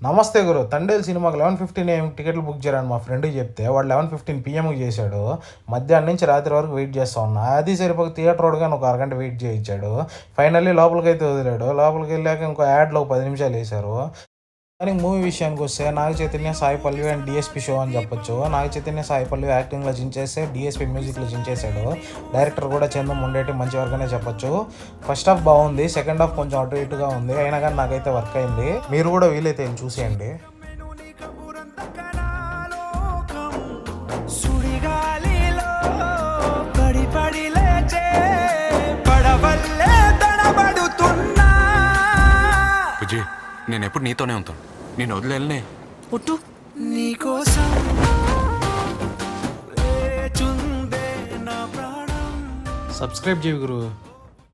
నమస్తే గురు, తండేల్ సినిమాకి 11:15 AM టికెట్లు బుక్ చేయరని మా ఫ్రెండ్కి చెప్తే వాడు 11:15 PM చేశాడు. మధ్యాహ్నం నుంచి రాత్రి వరకు వెయిట్ చేస్తా ఉన్నా. అది సరిపోక థియేటర్ రోడ్గా ఒక అరగంట వెయిట్ చేయించాడు. ఫైనల్లీ లోపలికైతే వదిలాడు. లోపలికి వెళ్ళాక ఇంకో యాడ్లో 10 నిమిషాలు వేశారు. కానీ మూవీ విషయానికి వస్తే Naga Chaitanya, Sai Pallavi and DSP show అని చెప్పొచ్చు. నాగ చైతన్య, సాయి పల్లవి యాక్టింగ్లో చించేస్తే డిఎస్పి మ్యూజిక్లో చించేశాడు. డైరెక్టర్ కూడా చందం ఉండేటి మంచి వర్క్ అనే చెప్పొచ్చు. ఫస్ట్ హాఫ్ బాగుంది, సెకండ్ హాఫ్ కొంచెం అటు ఇటుగా ఉంది. అయినా కానీ నాకైతే వర్క్ అయింది. మీరు కూడా వీలైతే చూసేయండి. నేను ఎప్పుడు నీతోనే ఉంటాను, నేను వదిలేనే పుట్టు సబ్స్క్రైబ్ చేయి గురు.